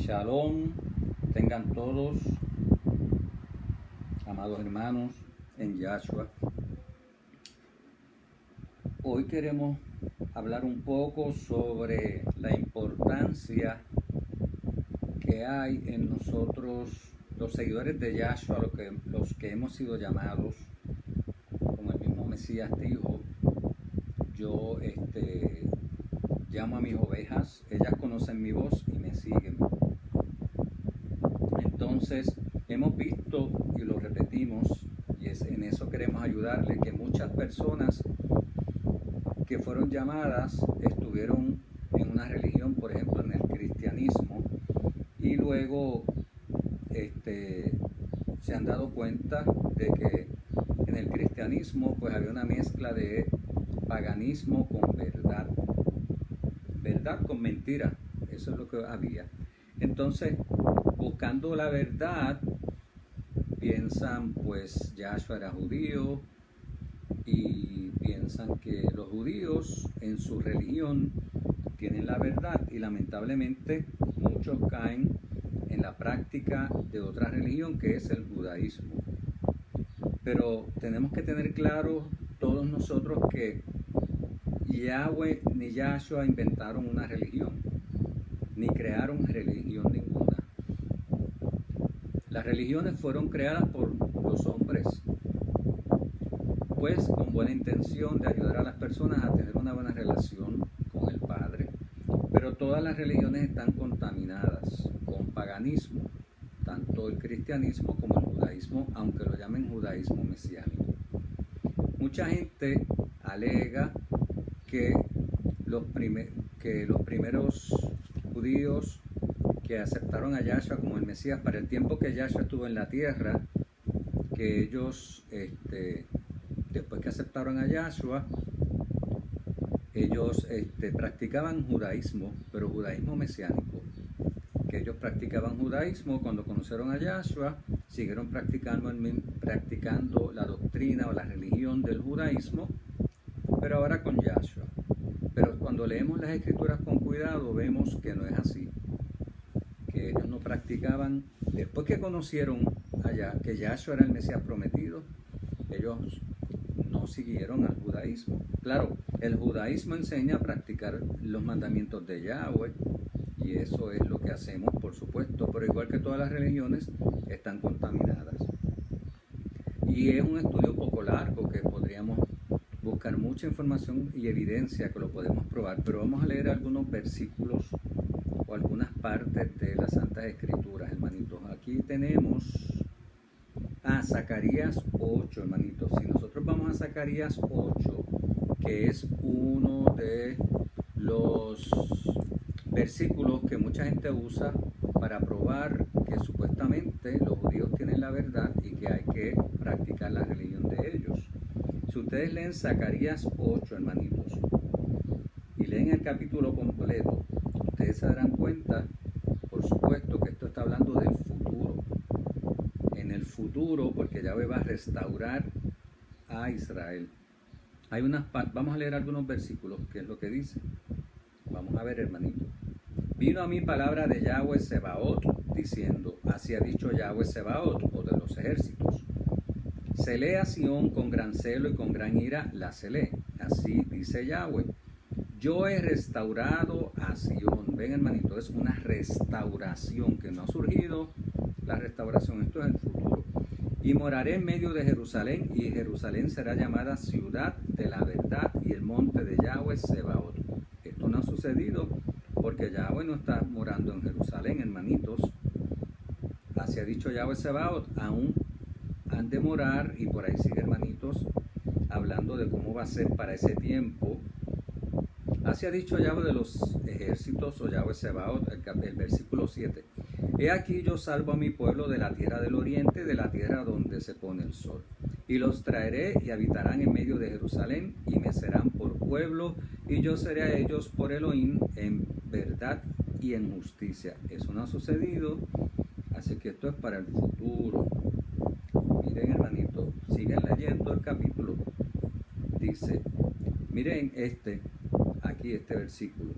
Shalom, tengan todos, amados hermanos, en Yahshua. Hoy queremos hablar un poco sobre la importancia que hay en nosotros, los seguidores de Yahshua, los que hemos sido llamados, como el mismo Mesías dijo, yo llamo a mis ovejas, ellas conocen mi voz y me siguen. Entonces, hemos visto y lo repetimos, y en eso queremos ayudarle, que muchas personas que fueron llamadas estuvieron en una religión, por ejemplo en el cristianismo, y luego se han dado cuenta de que en el cristianismo pues había una mezcla de paganismo con verdad con mentira, eso es lo que había. Entonces, buscando la verdad, piensan pues Yahshua era judío y piensan que los judíos en su religión tienen la verdad, y lamentablemente muchos caen en la práctica de otra religión, que es el judaísmo. Pero tenemos que tener claro todos nosotros que Yahweh ni Yahshua inventaron una religión, ni crearon religión ninguna. Las religiones fueron creadas por los hombres, pues con buena intención de ayudar a las personas a tener una buena relación con el Padre. Pero todas las religiones están contaminadas con paganismo, tanto el cristianismo como el judaísmo, aunque lo llamen judaísmo mesiánico. Mucha gente alega que los primeros judíos que aceptaron a Yahshua como el Mesías para el tiempo que Yahshua estuvo en la tierra, que ellos, después que aceptaron a Yahshua, ellos practicaban judaísmo, pero judaísmo mesiánico, que ellos practicaban judaísmo cuando conocieron a Yahshua, siguieron practicando la doctrina o la religión del judaísmo, pero ahora con Yahshua. Pero cuando leemos las escrituras con cuidado, vemos que no es así, que ellos no practicaban. Después que conocieron que Yahshua era el Mesías prometido, ellos no siguieron al judaísmo. Claro, el judaísmo enseña a practicar los mandamientos de Yahweh, y eso es lo que hacemos, por supuesto, pero igual que todas las religiones, están contaminadas. Y es un estudio un poco largo, que podríamos buscar mucha información y evidencia que lo podemos probar, pero vamos a leer algunos versículos o algunas partes de las Santas Escrituras, hermanitos. Aquí tenemos a Zacarías 8, hermanitos. Si nosotros vamos a Zacarías 8, que es uno de los versículos que mucha gente usa para probar que supuestamente los judíos tienen la verdad y que hay que practicar la religión de ellos. Si ustedes leen Zacarías 8, hermanitos, y leen el capítulo completo, ustedes se darán cuenta, por supuesto, que esto está hablando del futuro. En el futuro, porque Yahweh va a restaurar a Israel. Vamos a leer algunos versículos, que es lo que dice. Vamos a ver, hermanito. Vino a mí palabra de Yahweh Sebaot, diciendo, así ha dicho Yahweh Sebaot, o de los ejércitos. Celé a Sión con gran celo y con gran ira la celé. Así dice Yahweh. Yo he restaurado a Sión. Ven, hermanito, es una restauración que no ha surgido. La restauración, esto es el futuro. Y moraré en medio de Jerusalén, y Jerusalén será llamada ciudad de la verdad y el monte de Yahweh Sebaot. Esto no ha sucedido porque Yahweh no está morando en Jerusalén, hermanitos. Así ha dicho Yahweh Sebaot, aún han de morar, y por ahí sigue, hermanitos, hablando de cómo va a ser para ese tiempo. Así ha dicho Yahweh de los ejércitos, o Yahweh Sebaot, el versículo 7. He aquí yo salvo a mi pueblo de la tierra del oriente, de la tierra donde se pone el sol. Y los traeré y habitarán en medio de Jerusalén, y me serán por pueblo, y yo seré a ellos por Elohim en verdad y en justicia. Eso no ha sucedido, así que esto es para el futuro. Miren, hermanito, siguen leyendo el capítulo. Dice, miren este versículo,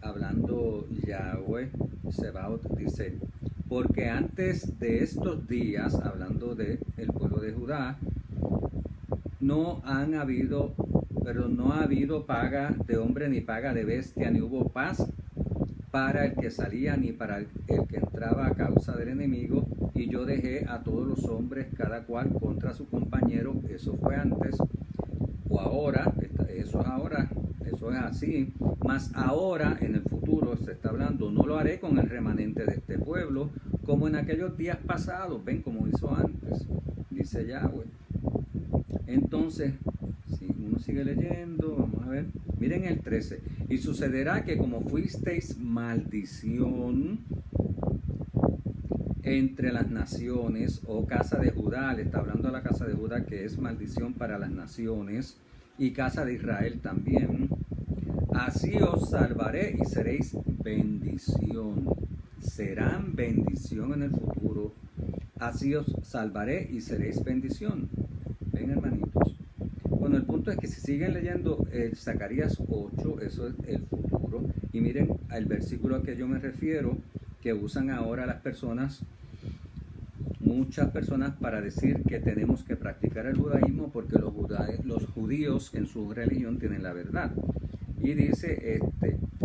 hablando dijo Yahweh Sebaot, dice, porque antes de estos días, hablando del pueblo de Judá, no ha habido paga de hombre ni paga de bestia, ni hubo paz para el que salía ni para el que entraba a causa del enemigo, y yo dejé a todos los hombres cada cual contra su compañero. Eso fue antes, o ahora, eso es ahora, eso es así, mas ahora en el futuro se está hablando, no lo haré con el remanente de este pueblo como en aquellos días pasados. Ven como hizo antes, dice Yahweh. Entonces, si uno sigue leyendo, vamos a ver, miren el 13, y sucederá que como fuisteis maldición entre las naciones, oh casa de Judá, le está hablando a la casa de Judá que es maldición para las naciones, y casa de Israel también, así os salvaré y seréis bendición. Serán bendición en el futuro. Así os salvaré y seréis bendición. Ven, hermanitos. Bueno, el punto es que si siguen leyendo Zacarías 8, eso es el futuro. Y miren al versículo a que yo me refiero, que usan ahora las personas, muchas personas, para decir que tenemos que practicar el judaísmo porque los judíos en su religión tienen la verdad. Y dice,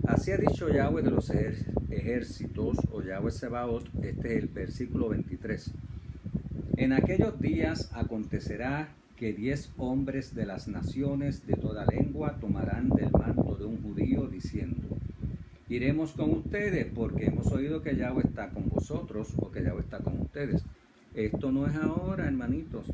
así ha dicho Yahweh de los ejércitos, o Yahweh Sebaot, este es el versículo 23. En aquellos días acontecerá que 10 hombres de las naciones de toda lengua tomarán del manto de un judío diciendo, iremos con ustedes porque hemos oído que Yahweh está con vosotros, o que Yahweh está con ustedes. Esto no es ahora, hermanitos,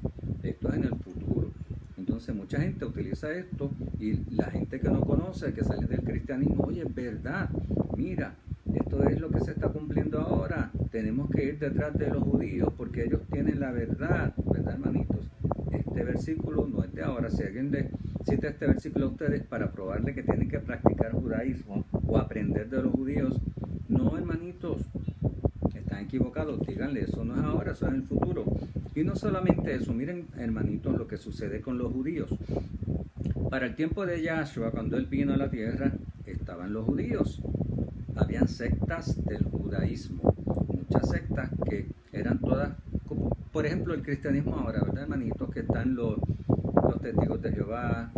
esto es en el futuro. Entonces mucha gente utiliza esto, y la gente que no conoce, que sale del cristianismo, oye, es verdad, mira, esto es lo que se está cumpliendo ahora, tenemos que ir detrás de los judíos porque ellos tienen la verdad, ¿verdad, hermanitos? Este versículo no es de ahora. Si alguien le cita este versículo a ustedes para probarle que tienen que practicar judaísmo o aprender de los judíos, no, hermanitos, están equivocados, díganle, eso no es ahora, eso es en el futuro. Y no solamente eso, miren, hermanitos, lo que sucede con los judíos. Para el tiempo de Yahshua, cuando él vino a la tierra, estaban los judíos. Habían sectas del judaísmo, muchas sectas que eran todas, como por ejemplo el cristianismo ahora, ¿verdad, hermanitos? Que están los testigos de Jehová,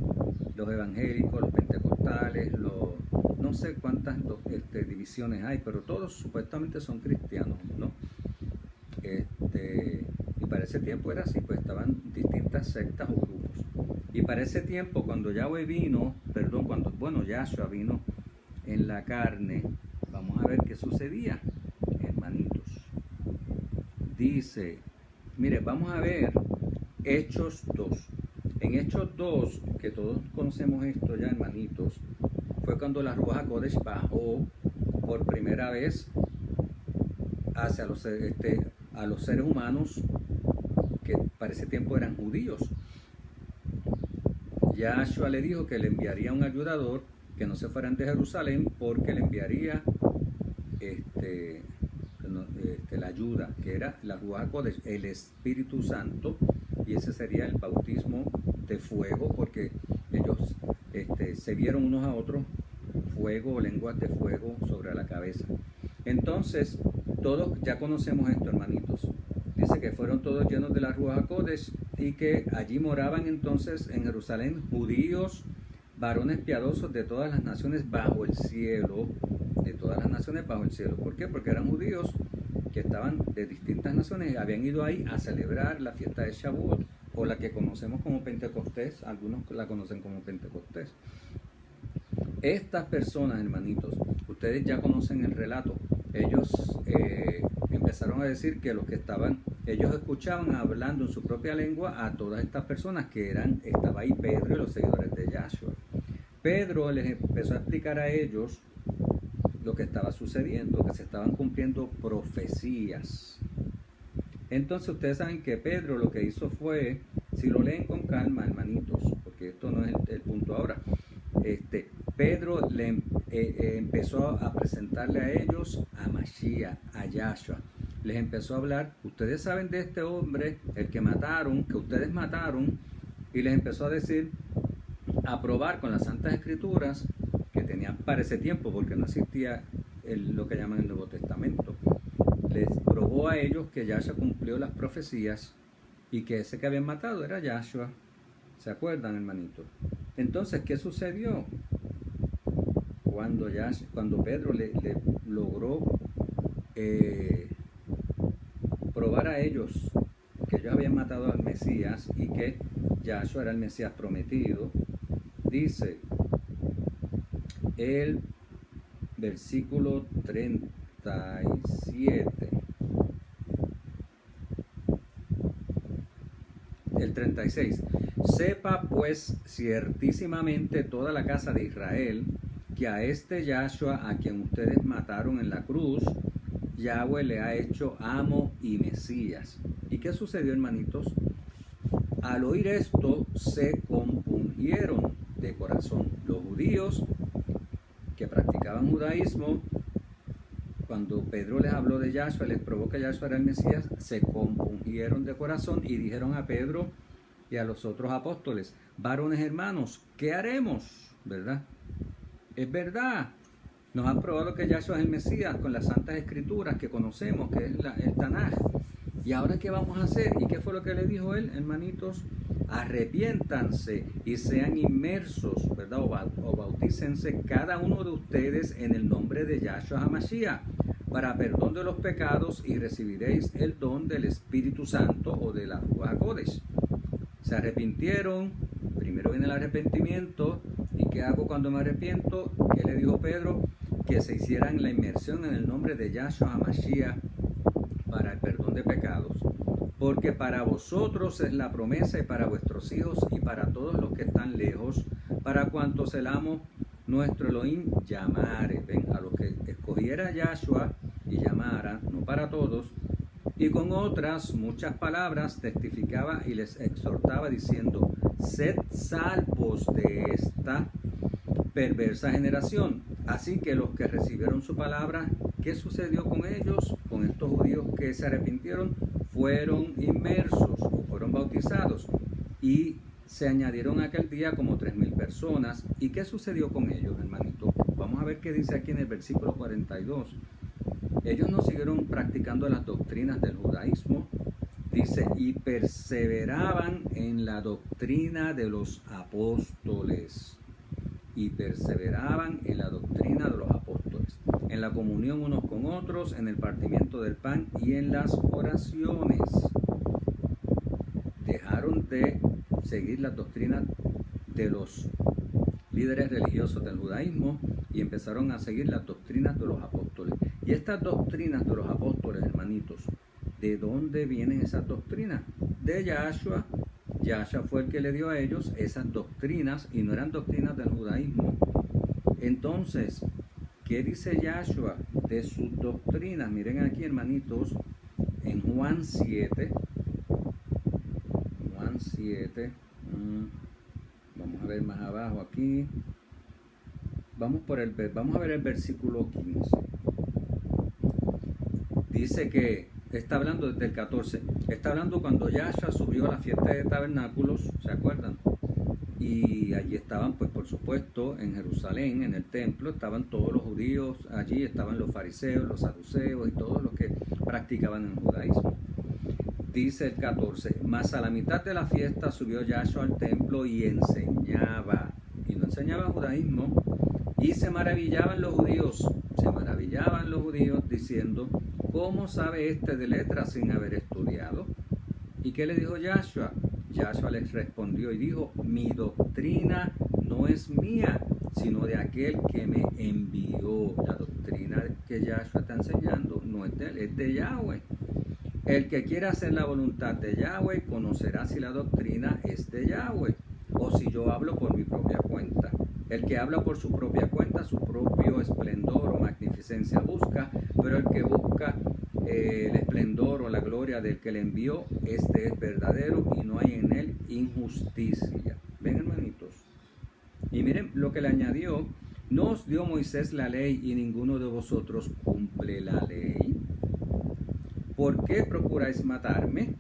los evangélicos, los pentecostales, no sé cuántas divisiones hay, pero todos supuestamente son cristianos, ¿no? Y para ese tiempo era así, pues estaban distintas sectas o grupos. Y para ese tiempo, cuando Yahweh vino, Yahshua vino en la carne, vamos a ver qué sucedía, hermanitos. Dice, mire, vamos a ver Hechos 2. En Hechos 2, que todos conocemos esto ya, hermanitos, fue cuando la Ruach HaKodesh bajó por primera vez hacia a los seres humanos que para ese tiempo eran judíos. Yahshua le dijo que le enviaría un ayudador, que no se fueran de Jerusalén, porque le enviaría la ayuda, que era la Ruach HaKodesh, el Espíritu Santo, y ese sería el bautismo de fuego, porque ellos se vieron unos a otros fuego o lenguas de fuego sobre la cabeza. Entonces, todos ya conocemos esto, hermanitos. Dice que fueron todos llenos de la Ruach HaKodesh y que allí moraban entonces en Jerusalén judíos, varones piadosos de todas las naciones bajo el cielo, de todas las naciones bajo el cielo. ¿Por qué? Porque eran judíos que estaban de distintas naciones y habían ido ahí a celebrar la fiesta de Shavuot, o la que conocemos como Pentecostés, algunos la conocen como Pentecostés. Estas personas, hermanitos, ustedes ya conocen el relato. Ellos empezaron a decir que los que ellos escuchaban hablando en su propia lengua a todas estas personas estaba ahí Pedro y los seguidores de Yahshua. Pedro les empezó a explicar a ellos lo que estaba sucediendo, que se estaban cumpliendo profecías. Entonces ustedes saben que Pedro lo que hizo fue, si lo leen con calma, hermanitos, porque esto no es el punto ahora, Pedro empezó a presentarle a ellos a Mashiach, a Yahshua. Les empezó a hablar, ustedes saben de este hombre, el que mataron, que ustedes mataron, y les empezó a decir, a probar con las Santas Escrituras que tenían para ese tiempo, porque no existía lo que llaman el Nuevo Testamento. Les probó a ellos que Yahshua cumplió las profecías y que ese que habían matado era Yahshua. ¿Se acuerdan, hermanitos? Entonces, ¿qué sucedió? Cuando Pedro le logró probar a ellos que ellos habían matado al Mesías y que Yahshua era el Mesías prometido, dice el versículo 37, el 36: sepa pues ciertísimamente toda la casa de Israel que a este Yahshua a quien ustedes mataron en la cruz, Yahweh le ha hecho amo y Mesías. ¿Y qué sucedió, hermanitos? Al oír esto se compungieron de corazón. Los judíos que practicaban judaísmo, cuando Pedro les habló de Yahshua, les probó que Yahshua era el Mesías, se compungieron de corazón y dijeron a Pedro y a los otros apóstoles: varones hermanos, ¿qué haremos? ¿Verdad? Es verdad, nos han probado que Yahshua es el Mesías con las santas escrituras que conocemos, que es el Tanaj. ¿Y ahora qué vamos a hacer? ¿Y qué fue lo que le dijo él, hermanitos? Arrepiéntanse y sean inmersos, ¿verdad? O bautícense cada uno de ustedes en el nombre de Yahshua HaMashiach para perdón de los pecados y recibiréis el don del Espíritu Santo o de la Ruach HaKodesh. Se arrepintieron, primero viene el arrepentimiento. ¿Y qué hago cuando me arrepiento? ¿Qué le dijo Pedro? Que se hicieran la inmersión en el nombre de Yahshua HaMashiach para el perdón de pecados. Porque para vosotros es la promesa y para vuestros hijos y para todos los que están lejos, para cuantos el amo nuestro Elohim llamare. Ven, a los que escogiera Yahshua y llamara, no para todos. Y con otras muchas palabras testificaba y les exhortaba diciendo: sed salvos de esta perversa generación. Así que los que recibieron su palabra, ¿qué sucedió con ellos? Con estos judíos que se arrepintieron, fueron inmersos, fueron bautizados y se añadieron aquel día como 3,000 personas. ¿Y qué sucedió con ellos, hermanito? Vamos a ver qué dice aquí en el versículo 42. Ellos no siguieron practicando las doctrinas del judaísmo. Dice: y perseveraban en la doctrina de los apóstoles. Y perseveraban en la doctrina de los apóstoles, en la comunión unos con otros, en el partimiento del pan y en las oraciones. Dejaron de seguir las doctrinas de los líderes religiosos del judaísmo y empezaron a seguir las doctrinas de los apóstoles. Y estas doctrinas de los apóstoles, hermanitos, ¿de dónde vienen esas doctrinas? De Yahshua. Yahshua fue el que le dio a ellos esas doctrinas y no eran doctrinas del judaísmo. Entonces, ¿qué dice Yahshua de sus doctrinas? Miren aquí, hermanitos, en Juan 7. Juan 7. Vamos a ver más abajo aquí. Vamos a ver el versículo 15. Dice que está hablando desde el 14. Está hablando cuando Yahshua subió a la fiesta de tabernáculos, ¿se acuerdan? Y allí estaban, pues por supuesto, en Jerusalén, en el templo, estaban todos los judíos, allí estaban los fariseos, los saduceos y todos los que practicaban el judaísmo. Dice el 14: mas a la mitad de la fiesta subió Yahshua al templo y enseñaba. Y no enseñaba judaísmo. Y se maravillaban los judíos diciendo: ¿cómo sabe este de letras sin haber estudiado? ¿Y qué le dijo Yahshua? Yahshua les respondió y dijo: mi doctrina no es mía, sino de aquel que me envió. La doctrina que Yahshua está enseñando no es de él, es de Yahweh. El que quiera hacer la voluntad de Yahweh conocerá si la doctrina es de Yahweh o si yo hablo por mi propia cuenta. El que habla por su propia cuenta, su propio esplendor o magnificencia busca, pero el que busca el esplendor o la gloria del que le envió, este es verdadero y no hay en él injusticia. ¿Ven, hermanitos? Y miren lo que le añadió: ¿no os dio Moisés la ley y ninguno de vosotros cumple la ley? ¿Por qué procuráis matarme?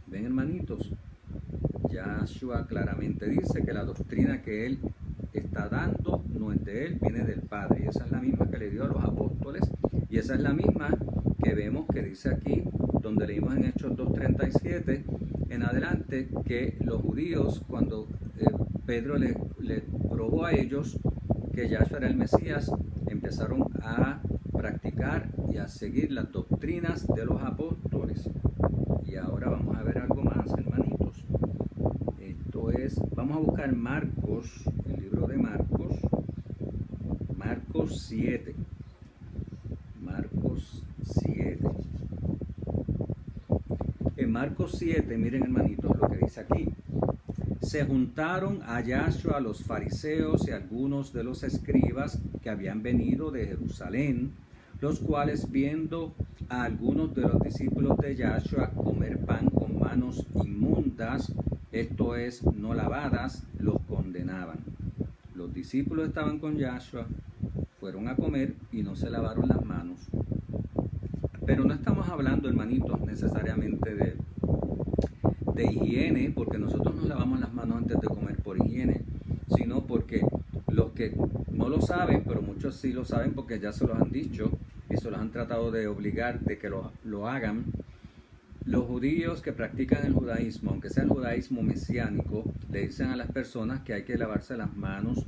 Ven, hermanitos, Yahshua claramente dice que la doctrina que él está está dando no es de él, viene del Padre. Y esa es la misma que le dio a los apóstoles. Y esa es la misma que vemos que dice aquí, donde leímos en Hechos 2:37 en adelante, que los judíos, cuando Pedro le probó a ellos que Yahshua era el Mesías, empezaron a practicar y a seguir las doctrinas de los apóstoles. Y ahora vamos a ver algo más, hermanitos. Esto es, vamos a buscar Marcos, el libro de Marcos, Marcos 7. Marcos 7. En Marcos 7, miren hermanitos lo que dice aquí. Se juntaron a Yahshua los fariseos y algunos de los escribas que habían venido de Jerusalén, los cuales viendo a algunos de los discípulos de Yahshua comer pan con manos inmundas, esto es, no lavadas, los condenaban. Los discípulos estaban con Yahshua, fueron a comer y no se lavaron las manos. Pero no estamos hablando, hermanitos, necesariamente de higiene, porque nosotros nos lavamos las manos antes de comer por higiene, sino porque los que no lo saben, pero muchos sí lo saben porque ya se los han dicho y se los han tratado de obligar de que lo hagan. Los judíos que practican el judaísmo, aunque sea el judaísmo mesiánico, le dicen a las personas que hay que lavarse las manos,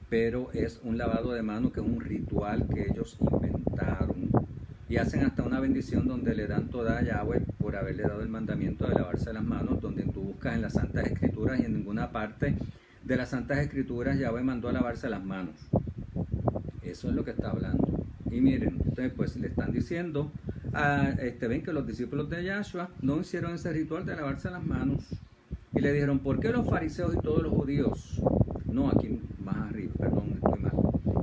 pero es un lavado de manos que es un ritual que ellos inventaron. Y hacen hasta una bendición donde le dan toda a Yahweh por haberle dado el mandamiento de lavarse las manos, donde tú buscas en las Santas Escrituras y en ninguna parte de las Santas Escrituras Yahweh mandó a lavarse las manos. Eso es lo que está hablando. Y miren, ustedes pues le están diciendo, ven que los discípulos de Yahshua no hicieron ese ritual de lavarse las manos. Y le dijeron, ¿por qué los fariseos y todos los judíos? No, aquí más arriba, perdón, estoy mal.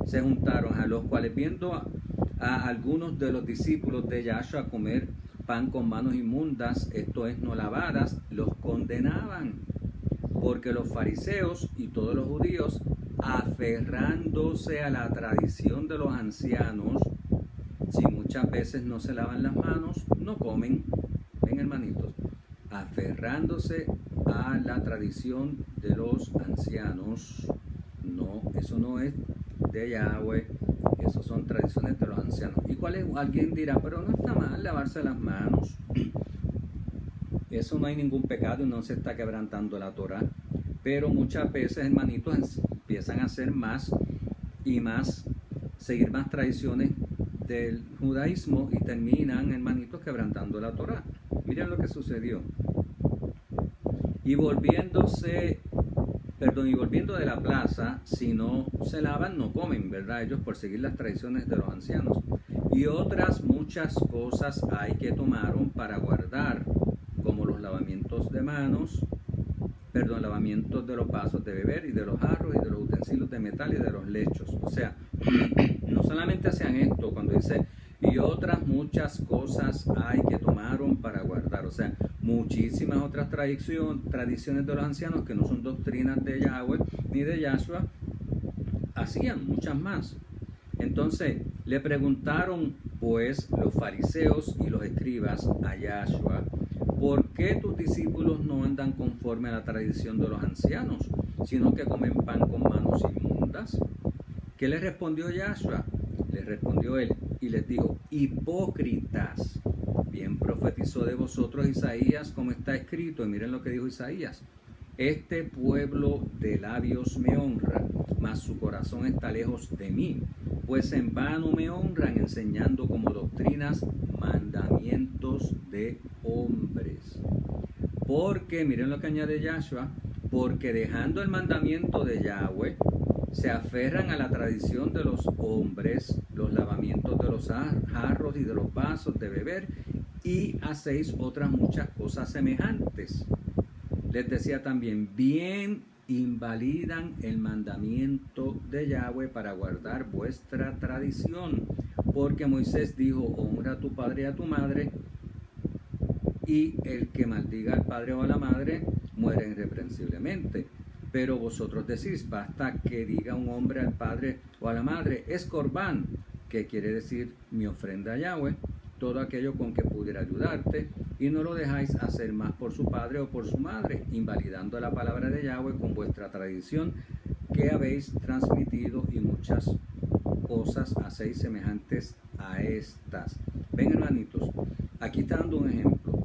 Se juntaron a los cuales viendo a algunos de los discípulos de Yahshua comer pan con manos inmundas, esto es, no lavadas, los condenaban. Porque los fariseos y todos los judíos, aferrándose a la tradición de los ancianos, si muchas veces no se lavan las manos, no comen. Ven, hermanitos, aferrándose a la tradición de los ancianos, no, eso no es de Yahweh, eso son tradiciones de los ancianos. ¿Y cuál es? Alguien dirá, pero no está mal lavarse las manos. Eso no hay ningún pecado y no se está quebrantando la Torah. Pero muchas veces, hermanitos, empiezan a hacer más y más, seguir más tradiciones del judaísmo y terminan, hermanitos, quebrantando la Torah. Miren lo que sucedió. Y volviendo de la plaza, si no se lavan, no comen, ¿verdad? Ellos por seguir las tradiciones de los ancianos. Y otras muchas cosas hay que tomaron para guardar, como los lavamientos de manos, lavamientos de los vasos de beber y de los jarros y de los utensilios de metal y de los lechos. O sea, no solamente hacían esto, cuando dice, y otras muchas cosas hay que tomaron para guardar. O sea, muchísimas otras tradiciones de los ancianos que no son doctrinas de Yahweh ni de Yahshua, hacían muchas más. Entonces, le preguntaron pues los fariseos y los escribas a Yahshua, ¿por qué tus discípulos no andan conforme a la tradición de los ancianos, sino que comen pan con manos inmundas? ¿Qué le respondió Yahshua? Le respondió él y les dijo, hipócritas, bien profetizó de vosotros Isaías como está escrito. Y miren lo que dijo Isaías, este pueblo de labios me honra, mas su corazón está lejos de mí, pues en vano me honran enseñando como doctrinas mandamientos de hombres. Porque, miren lo que añade Yahshua, porque dejando el mandamiento de Yahweh, se aferran a la tradición de los hombres, los lavamientos de los jarros y de los vasos de beber, y hacéis otras muchas cosas semejantes. Les decía también, bien invalidan el mandamiento de Yahweh para guardar vuestra tradición, porque Moisés dijo, honra a tu padre y a tu madre, y el que maldiga al padre o a la madre muere irreprensiblemente. Pero vosotros decís, basta que diga un hombre al padre o a la madre, es corbán, que quiere decir mi ofrenda a Yahweh, todo aquello con que pudiera ayudarte, y no lo dejáis hacer más por su padre o por su madre, invalidando la palabra de Yahweh con vuestra tradición que habéis transmitido y muchas cosas hacéis semejantes a estas. Ven, hermanitos, aquí está dando un ejemplo.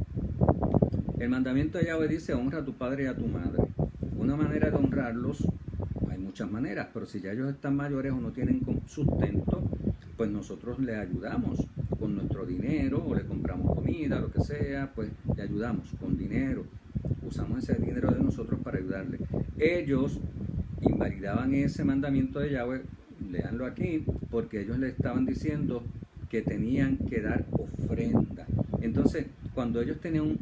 El mandamiento de Yahweh dice: honra a tu padre y a tu madre. Una manera de honrarlos, hay muchas maneras, pero si ya ellos están mayores o no tienen sustento, pues nosotros les ayudamos con nuestro dinero, o le compramos comida, lo que sea, pues le ayudamos con dinero. Usamos ese dinero de nosotros para ayudarle. Ellos invalidaban ese mandamiento de Yahweh, léanlo aquí, porque ellos le estaban diciendo que tenían que dar ofrenda. Entonces, cuando ellos tenían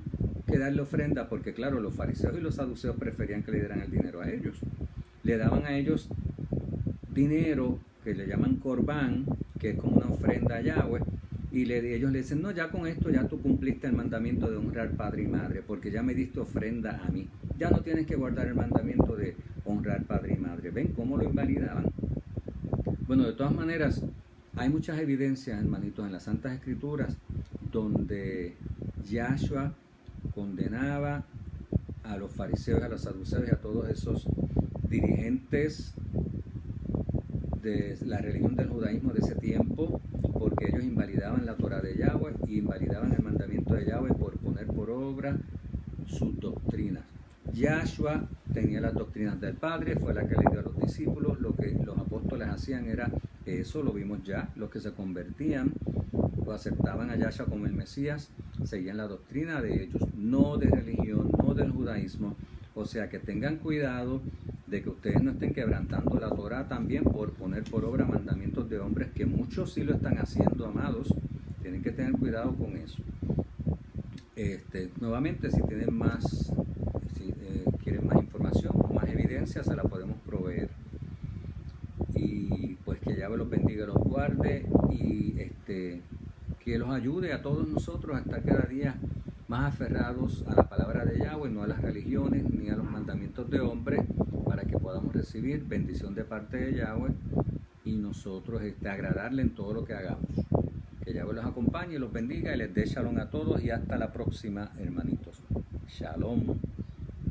que darle ofrenda, porque claro, los fariseos y los saduceos preferían que le dieran el dinero a ellos, le daban a ellos dinero que le llaman corbán, que es como una ofrenda a Yahweh, y ellos le dicen: no, ya con esto ya tú cumpliste el mandamiento de honrar padre y madre, porque ya me diste ofrenda a mí, ya no tienes que guardar el mandamiento de honrar padre y madre. ¿Ven cómo lo invalidaban? Bueno, de todas maneras, hay muchas evidencias, hermanitos, en las Santas Escrituras donde Yahshua condenaba a los fariseos, a los saduceos y a todos esos dirigentes de la religión del judaísmo de ese tiempo, porque ellos invalidaban la Torah de Yahweh y invalidaban el mandamiento de Yahweh por poner por obra sus doctrinas. Yahshua tenía las doctrinas del Padre, fue la que le dio a los discípulos. Lo que los apóstoles hacían era eso, lo vimos ya. Los que se convertían o aceptaban a Yahshua como el Mesías seguían la doctrina de ellos, no de religión, no del judaísmo. O sea que tengan cuidado de que ustedes no estén quebrantando la Torah también por poner por obra mandamientos de hombres, que muchos sí lo están haciendo, amados. Tienen que tener cuidado con eso. Nuevamente, si tienen más, quieren más información o más evidencia, se la podemos proveer. Y pues que Yahweh los bendiga y los guarde, y que los ayude a todos nosotros a estar cada día más aferrados a la palabra de Yahweh, no a las religiones ni a los mandamientos de hombres, para que podamos recibir bendición de parte de Yahweh y nosotros agradarle en todo lo que hagamos. Que Yahweh los acompañe, los bendiga y les dé shalom a todos, y hasta la próxima, hermanitos. Shalom.